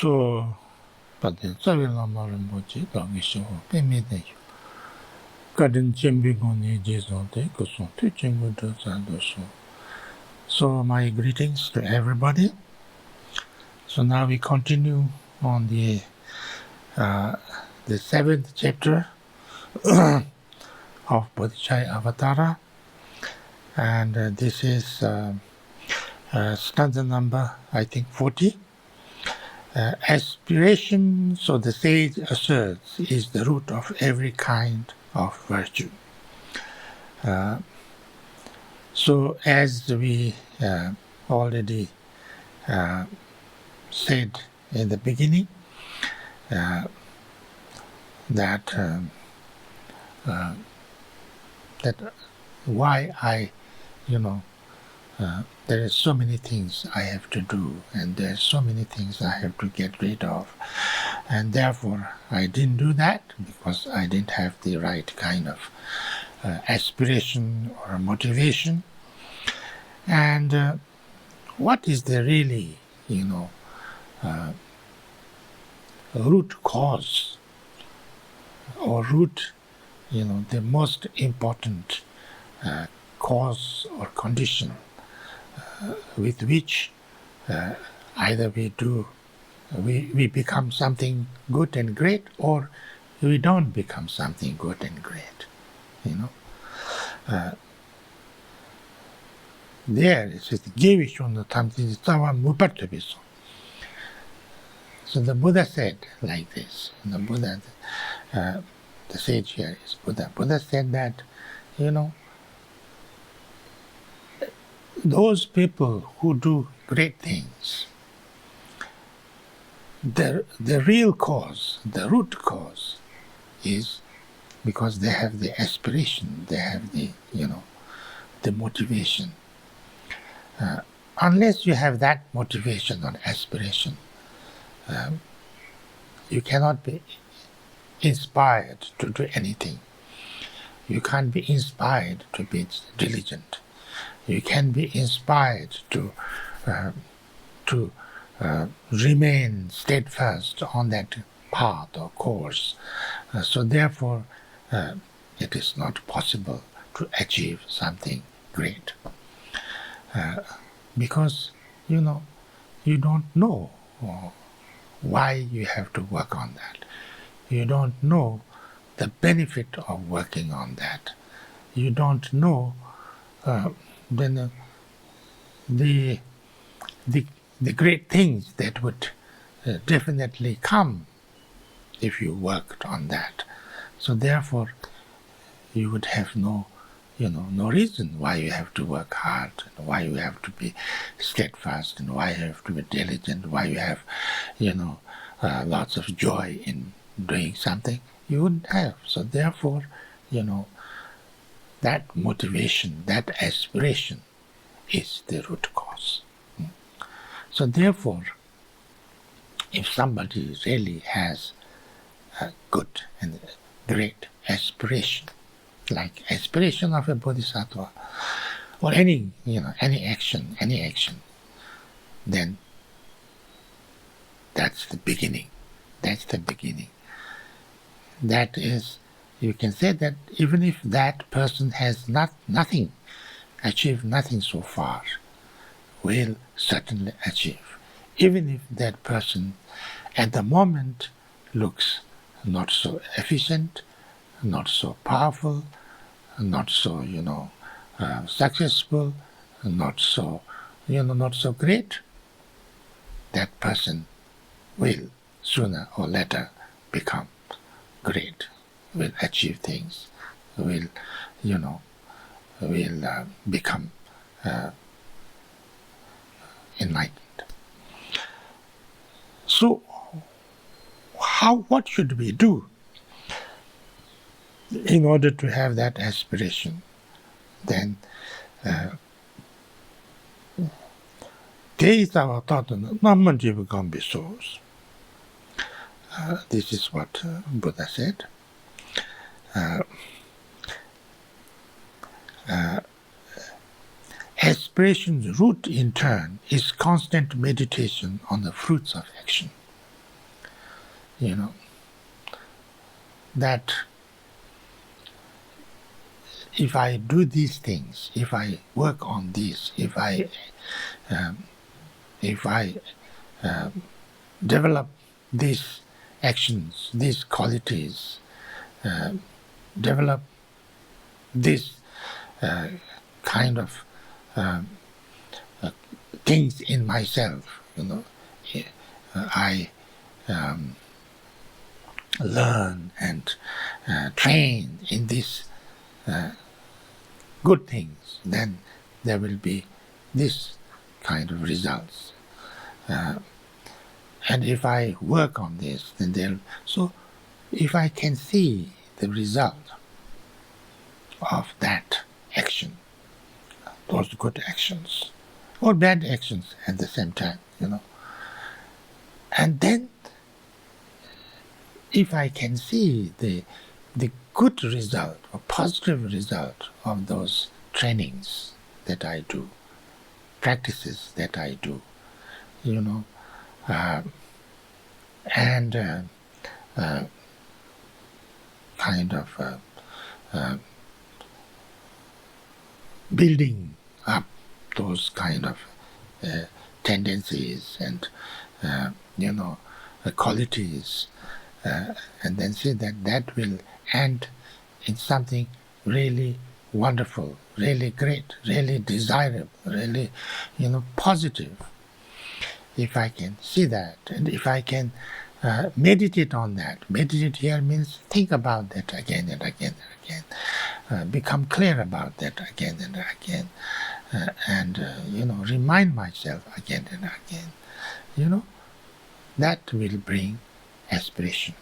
So, but the Savila Rinpoche, Dagisho, Pemide, Garden Chimbigoni, Jason, Tekoson, teaching with us and so. So, my greetings to everybody. So now we continue on the 7th chapter of Bodhicharyavatara, and this is stanza number, I think, 40. Aspiration, so the sage asserts, is the root of every kind of virtue. So as we already said in the beginning, that why I, there are so many things I have to do, and there are so many things I have to get rid of, and therefore I didn't do that because I didn't have the right kind of aspiration or motivation. And what is the really, root cause or root, the most important cause or condition with which either we become something good and great, or we don't become something good and great, There it says, so the Buddha said like this. The Buddha, the sage here is Buddha. Buddha said that, those people who do great things, the real cause, the root cause, is because they have the aspiration, they have the, the motivation. Unless you have that motivation or aspiration, you cannot be inspired to do anything. You can't be inspired to be diligent. You can be inspired to remain steadfast on that path or course. So therefore, it is not possible to achieve something great. Because, you don't know why you have to work on that. You don't know the benefit of working on that. You don't know then the great things that would definitely come if you worked on that. So therefore, you would have no reason why you have to work hard, and why you have to be steadfast, and why you have to be diligent, why you have, lots of joy in doing something. You wouldn't have. So therefore, that motivation, that aspiration is the root cause. So therefore, if somebody really has a good and great aspiration, like aspiration of a bodhisattva, or any action, then that's the beginning. That's the beginning. That is, you can say that even if that person has achieved nothing so far, will certainly achieve. Even if that person at the moment looks not so efficient, not so powerful, not so, successful, not so great, that person will sooner or later become great, will achieve things, will become enlightened. So, what should we do in order to have that aspiration? Then, this is what Buddha said. Aspiration's root, in turn, is constant meditation on the fruits of action. that if I do these things, if I work on this, if I develop these actions, these qualities, develop this kind of things in myself, I learn and train in these good things, then there will be this kind of results. And if I work on this, then so if I can see the result of that action, those good actions, or bad actions at the same time, and then if I can see the good result or positive result of those trainings that I do, practices that I do, and kind of building up those kind of tendencies and qualities, and then see that will end in something really wonderful, really great, really desirable, really positive. If I can see that, and if I can meditate on that. Meditate here means think about that again and again and again, become clear about that again and again, and remind myself again and again. That will bring aspiration.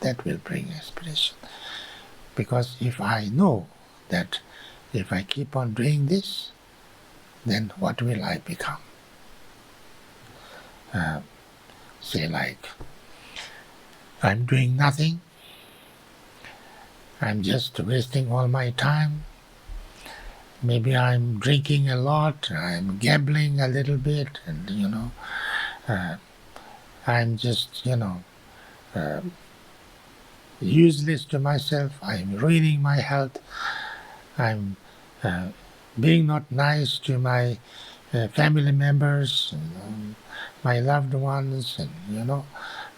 That will bring aspiration. Because if I know that if I keep on doing this, then what will I become? Say like, I'm doing nothing, I'm just wasting all my time, maybe I'm drinking a lot, I'm gambling a little bit, and I'm just useless to myself, I'm ruining my health, I'm being not nice to my family members, my loved ones,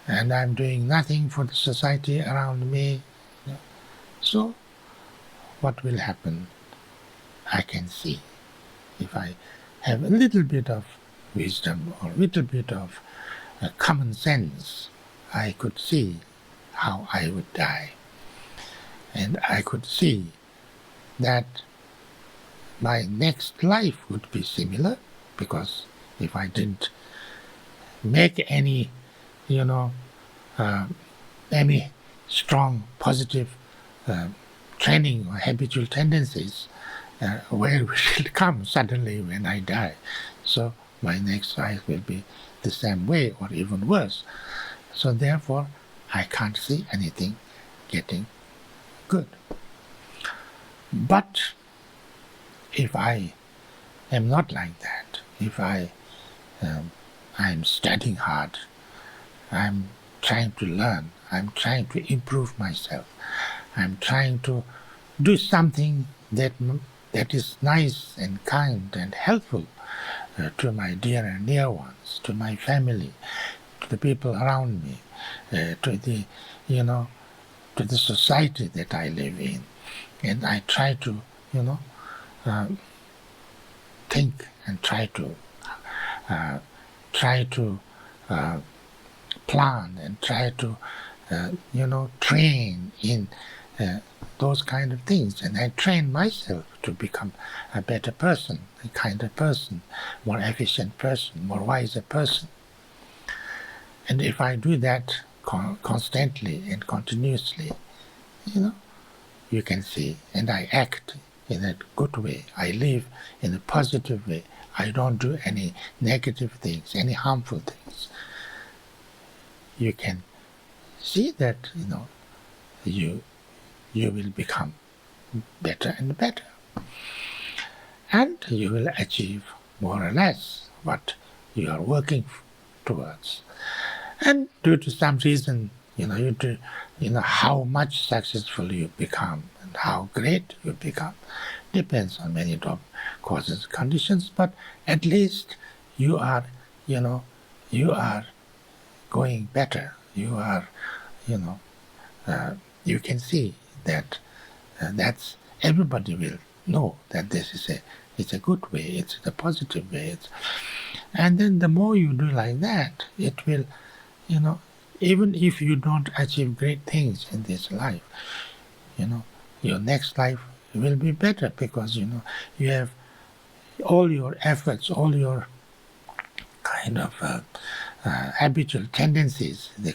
and I'm doing nothing for the society around me. So what will happen? I can see. If I have a little bit of wisdom or a little bit of common sense, I could see how I would die. And I could see that my next life would be similar, because if I didn't make any, any strong positive training or habitual tendencies, where will it come suddenly when I die? So my next life will be the same way or even worse. So therefore, I can't see anything getting good. But if I am not like that, if I'm studying hard, I'm trying to learn, I'm trying to improve myself, I'm trying to do something that is nice and kind and helpful to my dear and near ones, to my family, to the people around me, to the society that I live in, and I try to think and try to plan and try to train in those kind of things, and I train myself to become a better person, a kinder person, more efficient person, more wiser person. And if I do that constantly and continuously, you can see, and I act in a good way, I live in a positive way, I don't do any negative things, any harmful things. You can see that you will become better and better, and you will achieve more or less what you are working towards. And due to some reason, how much successful you become and how great you become depends on many causes and conditions, but at least you are going better. You are, you can see that that's everybody will know that this is it's a good way, it's a positive way. And then the more you do like that, it will, even if you don't achieve great things in this life, your next life will be better because, you have all your efforts, all your kind of habitual tendencies, the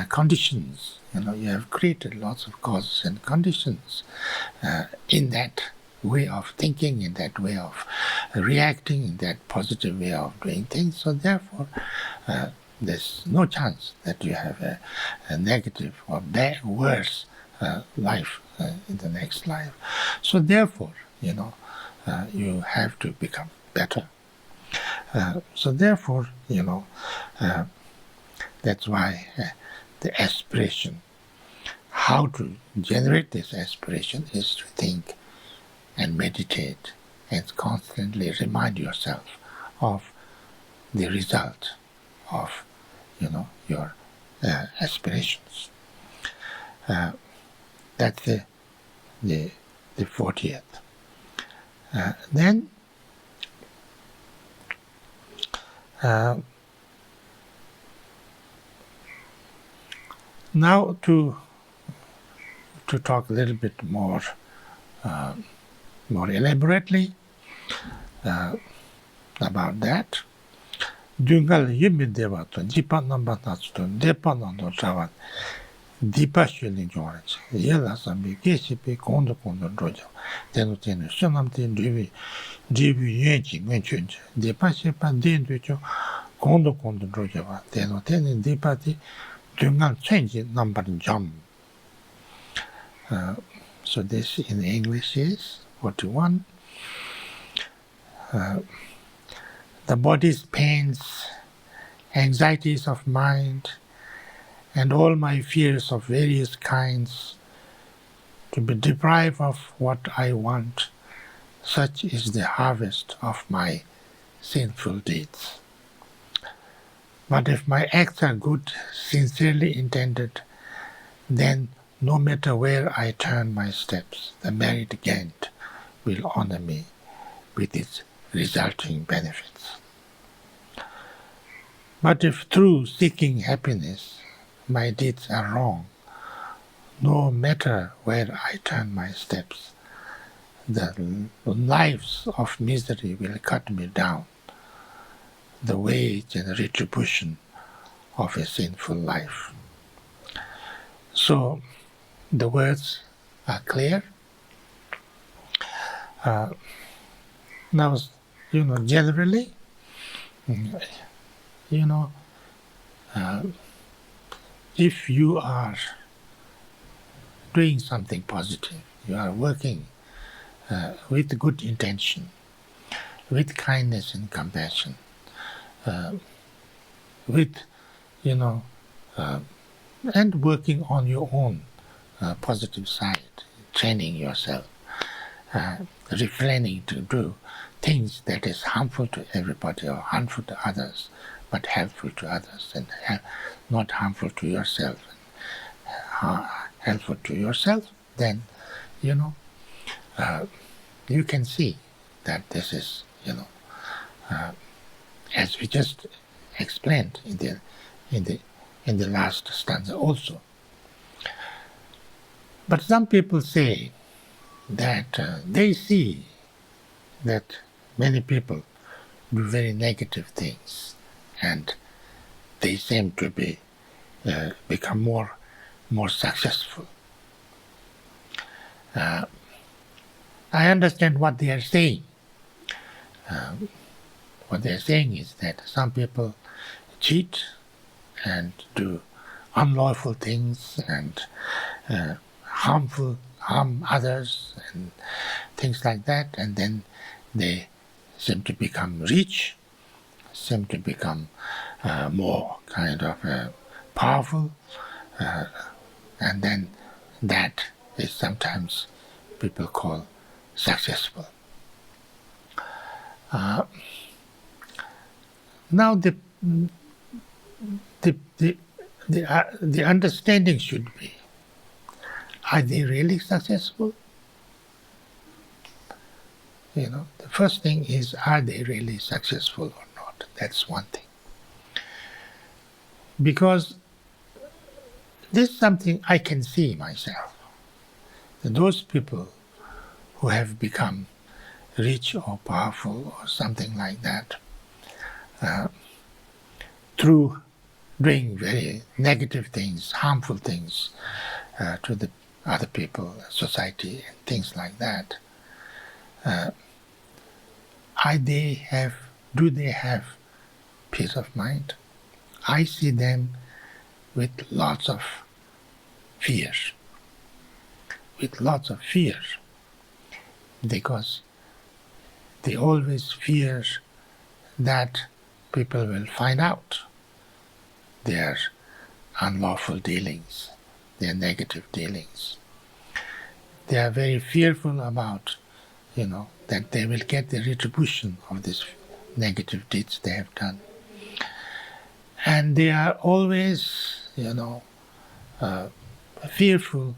conditions, you have created lots of causes and conditions in that way of thinking, in that way of reacting, in that positive way of doing things. So therefore, there's no chance that you have a negative or bad, worse life in the next life. So therefore, you have to become better. So therefore, that's why the aspiration, how to generate this aspiration is to think and meditate and constantly remind yourself of the result of, your aspirations. That's the 40th. Then now to talk a little bit more elaborately about that. Dungal yimi deva to dipa namba natsuto depa nando chawan dipa shuli joraj yela sambi keshipi kondo roja tenu shonam ten drivi yenchi ngwenchunja depa shepa dendu cho kondo roja wa tenu dipa di dungal chenji number jam. So this in English is 41. The body's pains, anxieties of mind, and all my fears of various kinds, to be deprived of what I want, such is the harvest of my sinful deeds. But if my acts are good, sincerely intended, then no matter where I turn my steps, the merit gained will honor me with its resulting benefits. But if through seeking happiness my deeds are wrong, no matter where I turn my steps, the lives of misery will cut me down, the wage and retribution of a sinful life. So the words are clear. Now, generally, if you are doing something positive, you are working with good intention, with kindness and compassion, with, and working on your own positive side, training yourself, refraining to do things that is harmful to everybody or harmful to others, but helpful to others, and not harmful to yourself, helpful to yourself, then, you can see that this is, as we just explained in the last stanza also. But some people say that they see that many people do very negative things, and they seem to be become more successful. I understand what they are saying. What they are saying is that some people cheat and do unlawful things and harm others and things like that, and then they seem to become rich seem to become more kind of powerful, and then that is sometimes people call successful. Now the understanding should be, are they really successful? The first thing is, are they really successful or not? That's one thing. Because this is something I can see myself. Those people who have become rich or powerful or something like that, through doing very negative things, harmful things to the other people, society, and things like that, do they have peace of mind? I see them with lots of fear, because they always fear that people will find out their unlawful dealings, their negative dealings. They are very fearful about, that they will get the retribution of these negative deeds they have done. And they are always, fearful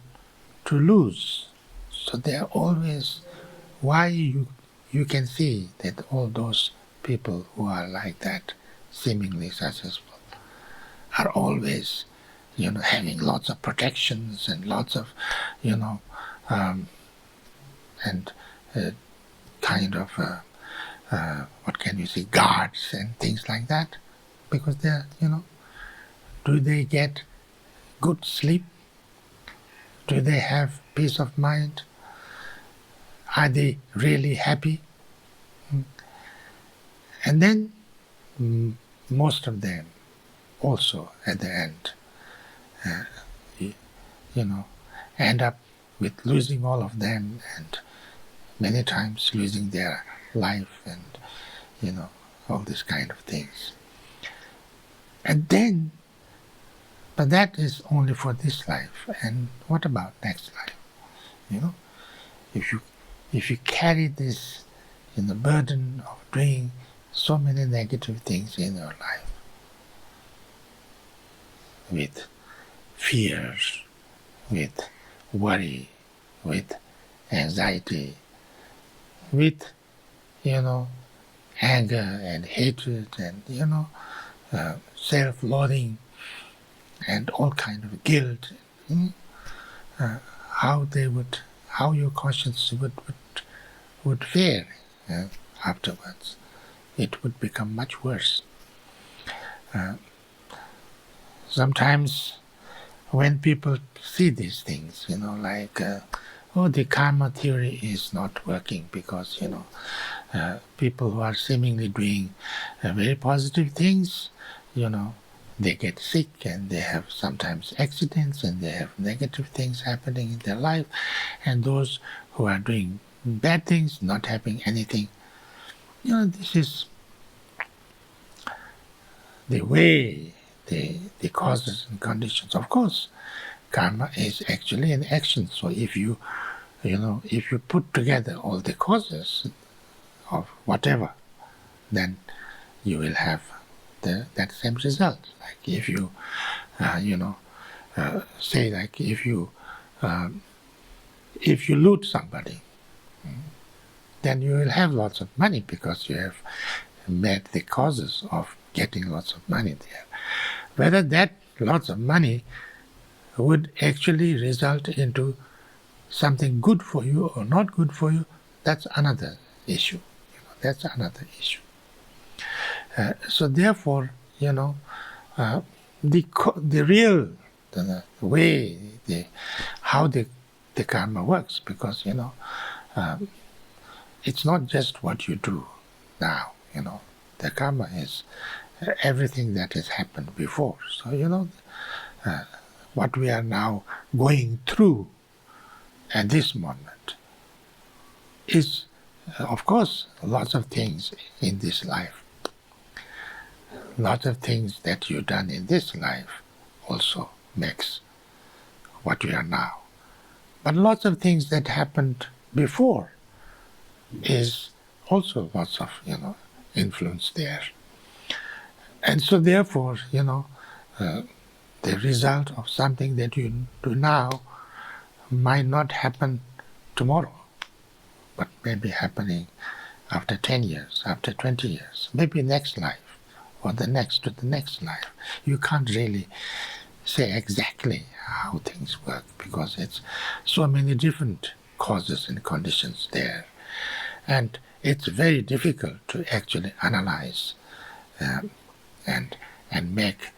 to lose. So they are always, why you can see that all those people who are like that, seemingly successful, are always, having lots of protections and lots of, kind of, what can you say, guards and things like that, because they're, do they get good sleep? Do they have peace of mind? Are they really happy? And then most of them also at the end, end up with losing all of them, and many times losing their life, and all these kind of things. And then, but that is only for this life. And what about next life? If you carry this the burden of doing so many negative things in your life, with fears, with worry, with anxiety, with anger and hatred and self-loathing and all kind of guilt, how your conscience would fare afterwards. It would become much worse. Sometimes when people see these things, like, the karma theory is not working because, people who are seemingly doing very positive things, they get sick and they have sometimes accidents and they have negative things happening in their life, and those who are doing bad things, not having anything. This is the way, the causes and conditions. Of course, karma is actually an action. So if you put together all the causes of whatever, then you will have that same result. Like if you, say like if you loot somebody, then you will have lots of money because you have met the causes of getting lots of money there. Whether that lots of money would actually result into something good for you or not good for you, that's another issue. That's another issue. So therefore, the real way, how the karma works, because it's not just what you do now. The karma is everything that has happened before. So what we are now going through at this moment is, of course, lots of things in this life. lot of things that you've done in this life also makes what you are now. But lots of things that happened before is also lots of, influence there. And so therefore, the result of something that you do now might not happen tomorrow, but maybe happening after 10 years, after 20 years, maybe next life, or the next to the next life. You can't really say exactly how things work because it's so many different causes and conditions there. And it's very difficult to actually analyze and make,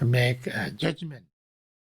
make a judgment.